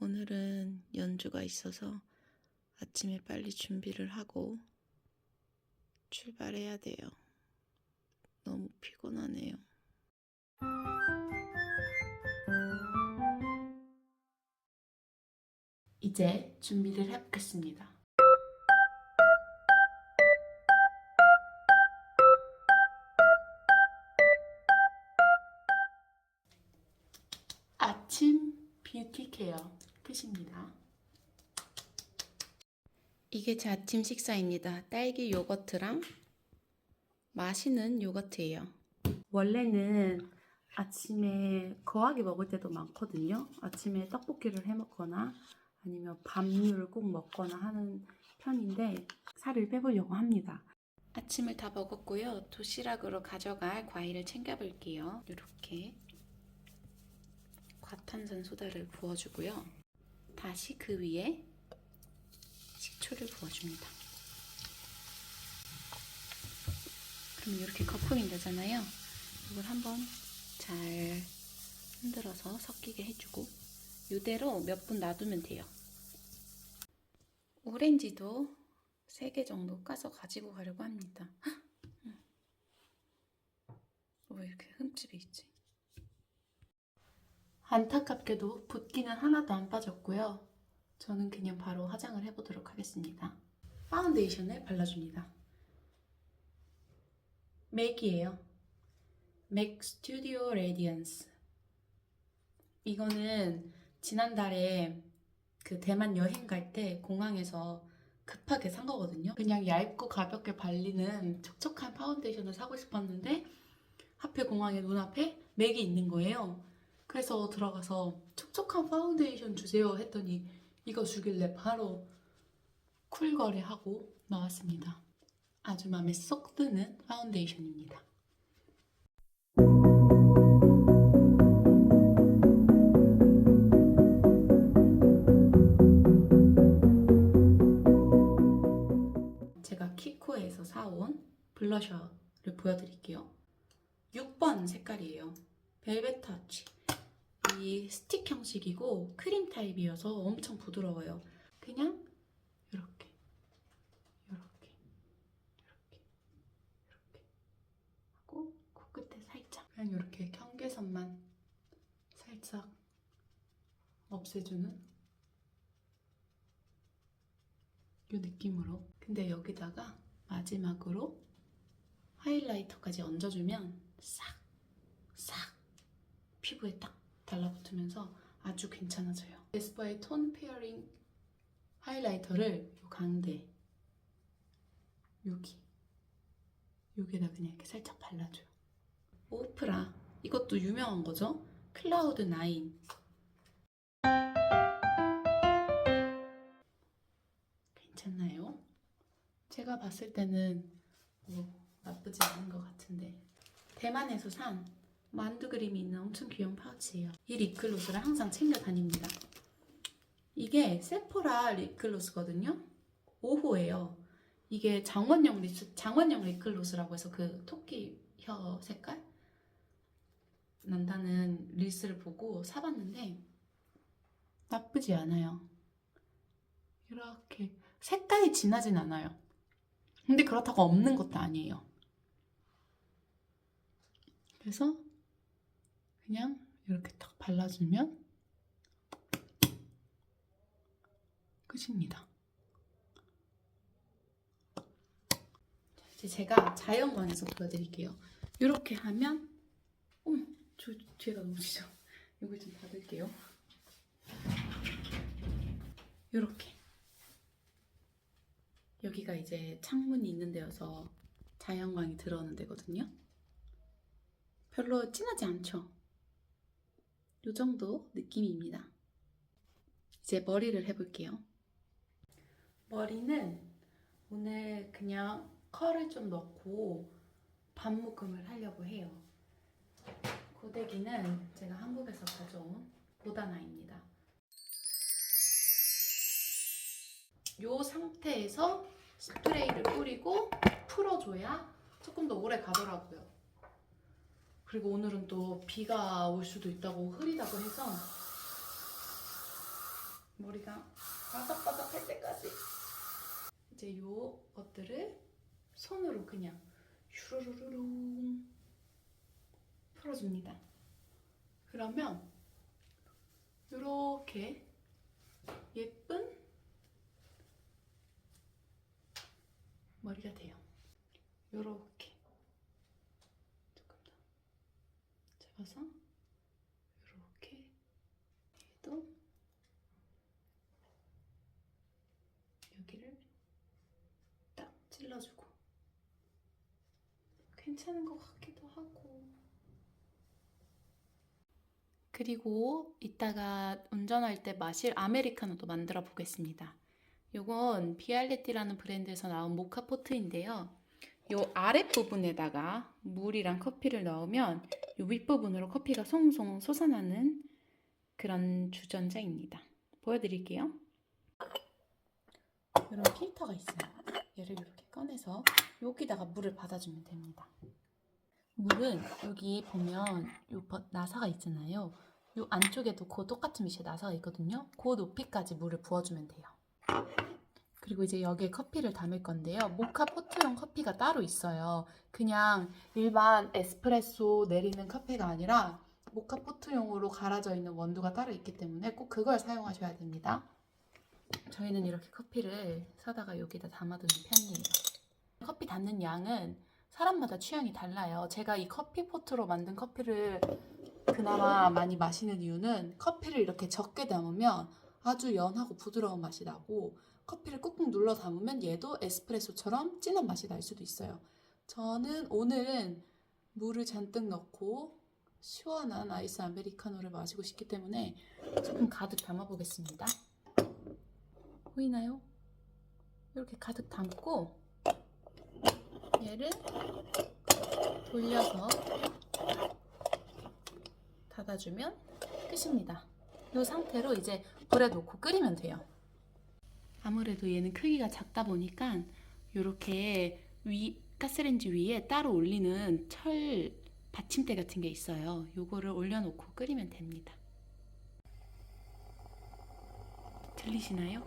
오늘은 연주가 있어서 아침에 빨리 준비를 하고 출발해야 돼요. 너무 피곤하네요. 이제 준비를 해보겠습니다. 아침 뷰티 케어 끝입니다. 이게 제 아침 식사입니다. 딸기 요거트랑 마시는 요거트예요. 원래는 아침에 거하게 먹을 때도 많거든요. 아침에 떡볶이를 해 먹거나 아니면 밥류를 꼭 먹거나 하는 편인데 살을 빼보려고 합니다. 아침을 다 먹었고요. 도시락으로 가져갈 과일을 챙겨볼게요. 이렇게 과탄산 소다를 부어주고요. 다시 그 위에 식초를 부어줍니다. 그럼 이렇게 거품이 나잖아요. 이걸 한번 잘 흔들어서 섞이게 해주고 이대로 몇 분 놔두면 돼요. 오렌지도 3개 정도 까서 가지고 가려고 합니다. 왜 이렇게 흠집이 있지? 안타깝게도 붓기는 하나도 안 빠졌고요. 저는 그냥 바로 화장을 해보도록 하겠습니다. 파운데이션을 발라줍니다. 맥이에요. 맥 스튜디오 레디언스. 이거는 지난달에 그 대만 여행 갈 때 공항에서 급하게 산 거거든요. 그냥 얇고 가볍게 발리는 촉촉한 파운데이션을 사고 싶었는데 하필 공항에 눈앞에 맥이 있는 거예요. 그래서 들어가서 촉촉한 파운데이션 주세요 했더니 이거 주길래 바로 쿨거리하고 나왔습니다. 아주 마음에 쏙 드는 파운데이션입니다. 제가 키코에서 사온 블러셔를 보여드릴게요. 6번 색깔이에요. 벨벳 터치. 이 스틱 형식이고 크림 타입이어서 엄청 부드러워요. 그냥 이렇게 하고 코끝에 살짝 그냥 이렇게 경계선만 살짝 없애주는 이 느낌으로. 근데 여기다가 마지막으로 하이라이터까지 얹어주면 싹 피부에 딱 달라붙으면서 아주 괜찮아져요. 에스쁘아의 톤 페어링 하이라이터를 요 가운데 여기에다 그냥 이렇게 살짝 발라줘요. 오프라, 이것도 유명한 거죠? 클라우드 9. 괜찮나요? 제가 봤을 때는 나쁘지 않은 것 같은데 대만에서 산 만두 그림이 있는 엄청 귀여운 파우치예요. 이 립글로스를 항상 챙겨 다닙니다. 이게 세포라 립글로스거든요. 5호예요. 이게 장원영 립글로스라고 해서 그 토끼 혀 색깔 난다는 릴스를 보고 사봤는데 나쁘지 않아요. 이렇게 색깔이 진하진 않아요. 근데 그렇다고 없는 것도 아니에요. 그래서 그냥 이렇게 딱 발라주면 끝입니다. 이제 제가 자연광에서 보여드릴게요. 이렇게 하면 저 뒤에가 너무 지죠? 이걸 좀 닫을게요. 이렇게 여기가 이제 창문이 있는 데여서 자연광이 들어오는 데거든요. 별로 진하지 않죠? 이 정도 느낌입니다. 이제 머리를 해볼게요. 머리는 오늘 그냥 컬을 좀 넣고 반묶음을 하려고 해요. 고데기는 제가 한국에서 가져온 보다나입니다. 이 상태에서 스프레이를 뿌리고 풀어줘야 조금 더 오래 가더라고요. 그리고 오늘은 또 비가 올 수도 있다고 흐리다고 해서 머리가 바삭바삭할 때까지 이제 요 것들을 손으로 그냥 슈루루루룽 풀어줍니다. 그러면 이렇게 예쁜 머리가 돼요. 요렇게 조금 더 잡아서 요렇게 얘도 여기를 딱 찔러주고 괜찮은 것 같기도 하고. 그리고 이따가 운전할 때 마실 아메리카노도 만들어 보겠습니다. 요건 비알레티라는 브랜드에서 나온 모카 포트인데요. 요 아랫부분에다가 물이랑 커피를 넣으면 요 윗부분으로 커피가 송송 솟아나는 그런 주전자입니다. 보여드릴게요. 이런 필터가 있어요. 얘를 이렇게 꺼내서 여기다가 물을 받아주면 됩니다. 물은 여기 보면 요 나사가 있잖아요. 요 안쪽에도 그 똑같은 위치에 나사가 있거든요. 그 높이까지 물을 부어주면 돼요. 그리고 이제 여기에 커피를 담을 건데요. 모카 포트용 커피가 따로 있어요. 그냥 일반 에스프레소 내리는 커피가 아니라 모카 포트용으로 갈아져 있는 원두가 따로 있기 때문에 꼭 그걸 사용하셔야 됩니다. 저희는 이렇게 커피를 사다가 여기다 담아두는 편이에요. 커피 담는 양은 사람마다 취향이 달라요. 제가 이 커피 포트로 만든 커피를 그나마 많이 마시는 이유는 커피를 이렇게 적게 담으면 아주 연하고 부드러운 맛이 나고 커피를 꾹꾹 눌러 담으면 얘도 에스프레소처럼 진한 맛이 날 수도 있어요. 저는 오늘은 물을 잔뜩 넣고 시원한 아이스 아메리카노를 마시고 싶기 때문에 조금 가득 담아 보겠습니다. 보이나요? 이렇게 가득 담고 얘를 돌려서 닫아주면 끝입니다. 이 상태로 이제 불에 놓고 끓이면 돼요. 아무래도 얘는 크기가 작다 보니까 이렇게 가스레인지 위에 따로 올리는 철 받침대 같은 게 있어요. 요거를 올려놓고 끓이면 됩니다. 들리시나요?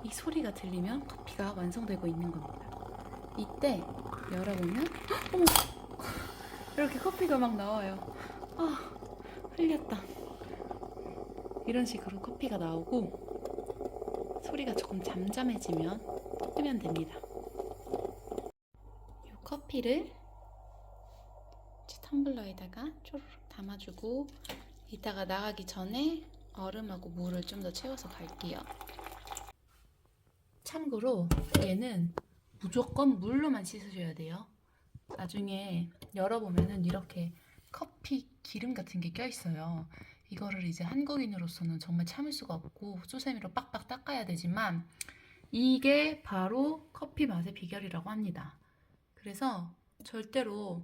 이 소리가 들리면 커피가 완성되고 있는 겁니다. 이때 열어보면 어머! 이렇게 커피가 막 나와요. 흘렸다. 이런 식으로 커피가 나오고 소리가 조금 잠잠해지면 끄면 됩니다. 이 커피를 텀블러에다가 쪼르륵 담아주고 이따가 나가기 전에 얼음하고 물을 좀 더 채워서 갈게요. 참고로 얘는 무조건 물로만 씻으셔야 돼요. 나중에 열어보면은 이렇게 커피 기름 같은 게 껴있어요. 이거를 이제 한국인으로서는 정말 참을 수가 없고 수세미로 빡빡 닦아야 되지만 이게 바로 커피 맛의 비결이라고 합니다. 그래서 절대로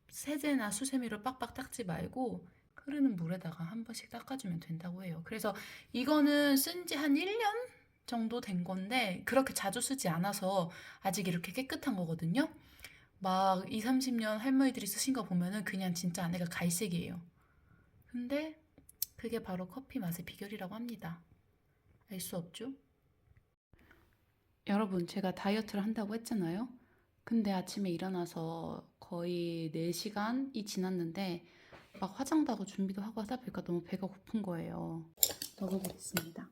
세제나 수세미로 빡빡 닦지 말고 흐르는 물에다가 한 번씩 닦아주면 된다고 해요. 그래서 이거는 쓴 지 한 1년 정도 된 건데 그렇게 자주 쓰지 않아서 아직 이렇게 깨끗한 거거든요. 막 20, 30년 할머니들이 쓰신 거 보면은 그냥 진짜 안에가 갈색이에요. 근데 그게 바로 커피 맛의 비결이라고 합니다. 알 수 없죠? 여러분, 제가 다이어트를 한다고 했잖아요. 근데 아침에 일어나서 거의 4시간이 지났는데 막 화장도 하고 준비도 하고 하다 보니까 너무 배가 고픈 거예요. 먹어보겠습니다.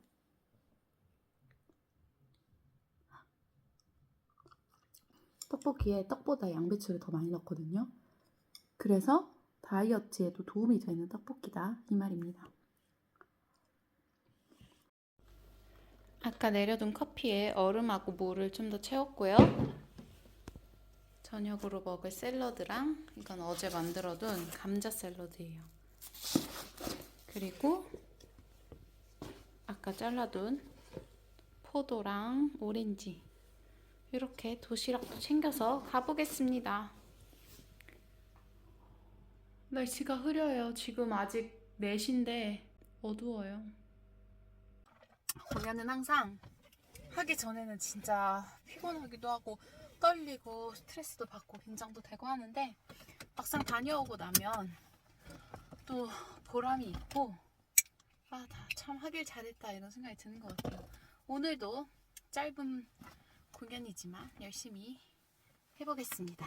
떡볶이에 떡보다 양배추를 더 많이 넣거든요. 그래서 다이어트에도 도움이 되는 떡볶이다 이 말입니다. 아까 내려둔 커피에 얼음하고 물을 좀 더 채웠고요. 저녁으로 먹을 샐러드랑 이건 어제 만들어둔 감자 샐러드예요. 그리고 아까 잘라둔 포도랑 오렌지 이렇게 도시락도 챙겨서 가보겠습니다. 날씨가 흐려요. 지금 아직 4시인데 어두워요. 공연은 항상 하기 전에는 진짜 피곤하기도 하고 떨리고 스트레스도 받고 긴장도 되고 하는데 막상 다녀오고 나면 또 보람이 있고 참 하길 잘했다 이런 생각이 드는 것 같아요. 오늘도 짧은 공연이지만 열심히 해보겠습니다.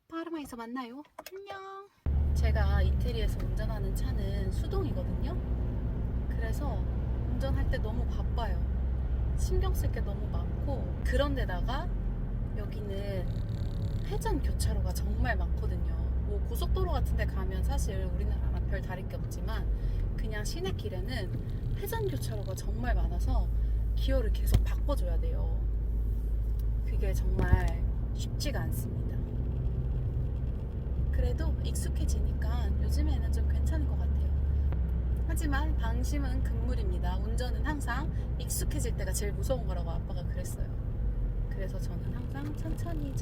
파르마에서 만나요. 안녕. 제가 이태리에서 운전하는 차는 수동이거든요. 그래서 운전할 때 너무 바빠요. 신경 쓸 게 너무 많고, 그런데다가 여기는 회전 교차로가 정말 많거든요. 뭐 고속도로 같은 데 가면 사실 우리나라랑 별 다를 게 없지만 그냥 시내길에는 회전 교차로가 정말 많아서 기어를 계속 바꿔줘야 돼요. 그게 정말 쉽지가 않습니다. 그래도 익숙해지니까 요즘에는 좀 괜찮은 것 같아요. 하지만 방심은 금물입니다. 운전은 항상 익숙해질 때가 제일 무서운 거라고 아빠가 그랬어요. 그래서 저는 항상 천천히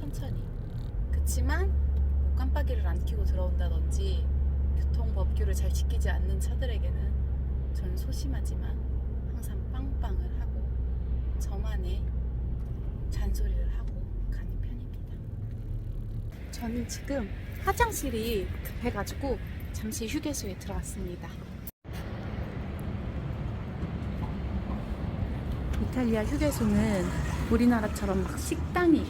그치만 뭐 깜빡이를 안 켜고 들어온다든지 교통법규를 잘 지키지 않는 차들에게는 저는 소심하지만 항상 빵빵을 하고 저만의 잔소리를 하고 가는 편입니다. 저는 지금 화장실이 급해가지고 잠시 휴게소에 들어왔습니다. 이탈리아 휴게소는 우리나라처럼 막 식당이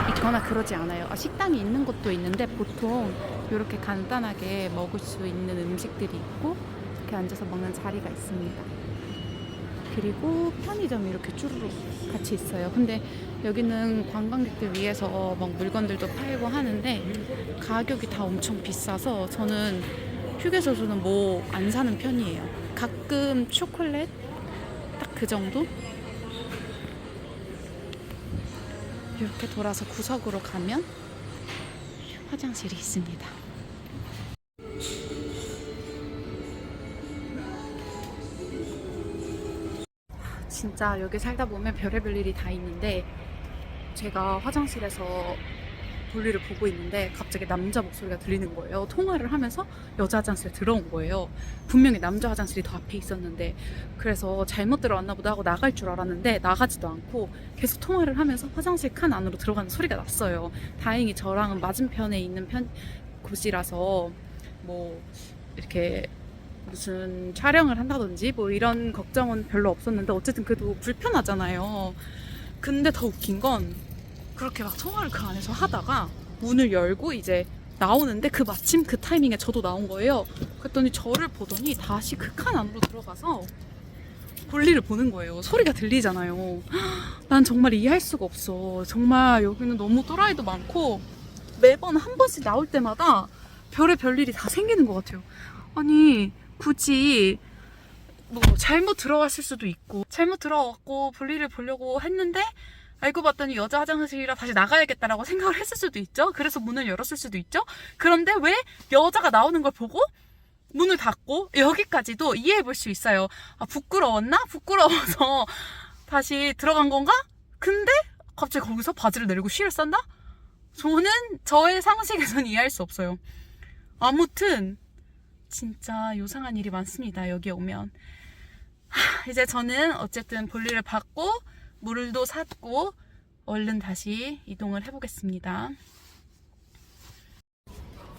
있거나 그러지 않아요. 식당이 있는 곳도 있는데 보통 이렇게 간단하게 먹을 수 있는 음식들이 있고 이렇게 앉아서 먹는 자리가 있습니다. 그리고 편의점이 이렇게 쭈루룩 같이 있어요. 근데 여기는 관광객들 위해서 막 물건들도 팔고 하는데 가격이 다 엄청 비싸서 저는 휴게소에서는 뭐 안 사는 편이에요. 가끔 초콜릿 딱 그 정도? 이렇게 돌아서 구석으로 가면 화장실이 있습니다. 진짜 여기 살다 보면 별의별 일이 다 있는데 제가 화장실에서 볼일을 보고 있는데 갑자기 남자 목소리가 들리는 거예요. 통화를 하면서 여자 화장실에 들어온 거예요. 분명히 남자 화장실이 더 앞에 있었는데 그래서 잘못 들어왔나 보다 하고 나갈 줄 알았는데 나가지도 않고 계속 통화를 하면서 화장실 칸 안으로 들어가는 소리가 났어요. 다행히 저랑은 맞은편에 있는 곳이라서 뭐 이렇게 무슨 촬영을 한다든지 뭐 이런 걱정은 별로 없었는데 어쨌든 그래도 불편하잖아요. 근데 더 웃긴 건 그렇게 막 통화를 그 안에서 하다가 문을 열고 이제 나오는데 그 마침 그 타이밍에 저도 나온 거예요. 그랬더니 저를 보더니 다시 그 칸 안으로 들어가서 볼일을 보는 거예요. 소리가 들리잖아요. 난 정말 이해할 수가 없어. 정말 여기는 너무 또라이도 많고 매번 한 번씩 나올 때마다 별의별 일이 다 생기는 것 같아요. 아니 굳이 뭐 잘못 들어왔을 수도 있고 잘못 들어왔고 볼일을 보려고 했는데 알고 봤더니 여자 화장실이라 다시 나가야겠다라고 생각을 했을 수도 있죠. 그래서 문을 열었을 수도 있죠. 그런데 왜 여자가 나오는 걸 보고 문을 닫고 여기까지도 이해해 볼 수 있어요. 아, 부끄러웠나? 부끄러워서 다시 들어간 건가? 근데 갑자기 거기서 바지를 내리고 쉬를 싼다? 저는 저의 상식에서는 이해할 수 없어요. 아무튼 진짜 요상한 일이 많습니다. 여기 오면. 이제 저는 어쨌든 볼일을 받고 물도 샀고 얼른 다시 이동을 해보겠습니다.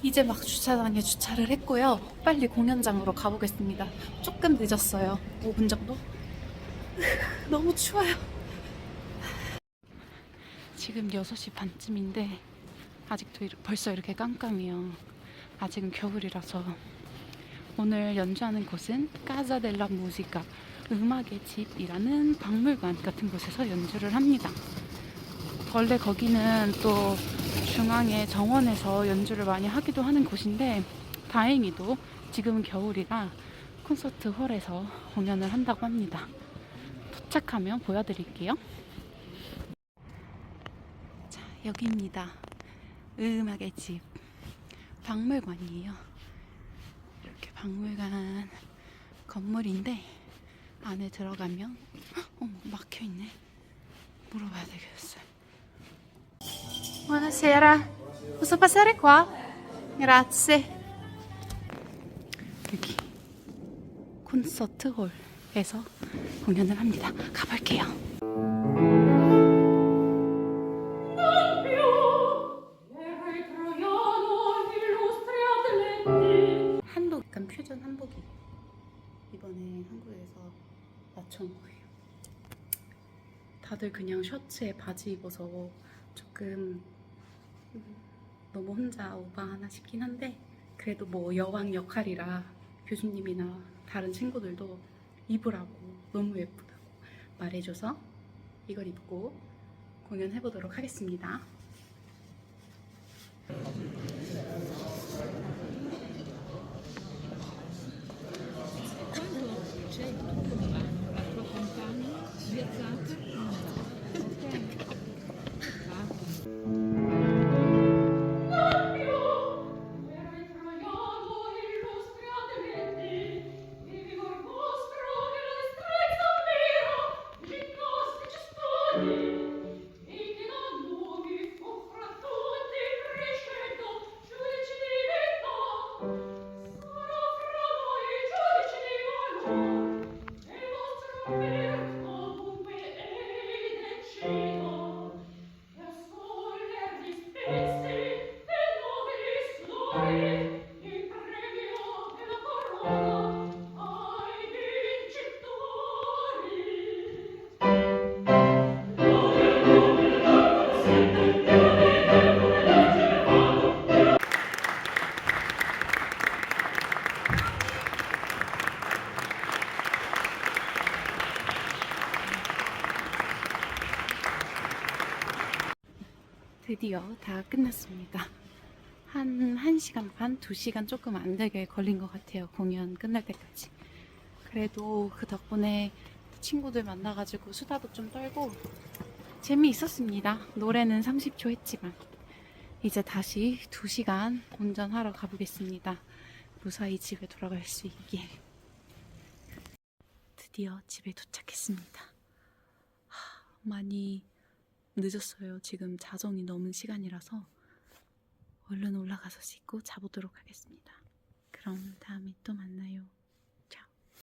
이제 막 주차장에 주차를 했고요. 빨리 공연장으로 가보겠습니다. 조금 늦었어요. 5분 정도? 너무 추워요. 지금 6시 반쯤인데 아직도 벌써 이렇게 깜깜해요. 아직은 겨울이라서. 오늘 연주하는 곳은 까자 델라 무지카, 음악의 집이라는 박물관 같은 곳에서 연주를 합니다. 원래 거기는 또 중앙의 정원에서 연주를 많이 하기도 하는 곳인데 다행히도 지금은 겨울이라 콘서트 홀에서 공연을 한다고 합니다. 도착하면 보여드릴게요. 자, 여기입니다. 음악의 집 박물관이에요. 이렇게 박물관 건물인데 안에 들어가면 어머 막혀있네. 물어봐야 되겠어요. Buonasera, posso passare qua? Grazie. 여기 콘서트 홀에서 공연을 합니다. 가볼게요. 한복, 약간 퓨전 한복이 이번에 붙여놓은 거예요. 다들 그냥 셔츠에 바지 입어서 조금 너무 혼자 오바하나 싶긴 한데, 그래도 뭐 여왕 역할이라 교수님이나 다른 친구들도 입으라고 너무 예쁘다고 말해줘서 이걸 입고 공연해보도록 하겠습니다. C'è la tua compagna sviazzata? Ok. 드디어 다 끝났습니다. 한 1시간 반, 2시간 조금 안 되게 걸린 것 같아요. 공연 끝날 때까지. 그래도 그 덕분에 친구들 만나가지고 수다도 좀 떨고 재미있었습니다. 노래는 30초 했지만. 이제 다시 2시간 운전하러 가보겠습니다. 무사히 집에 돌아갈 수 있게. 드디어 집에 도착했습니다. 많이 늦었어요. 지금 자정이 넘은 시간이라서 얼른 올라가서 씻고 자보도록 하겠습니다. 그럼 다음에 또 만나요.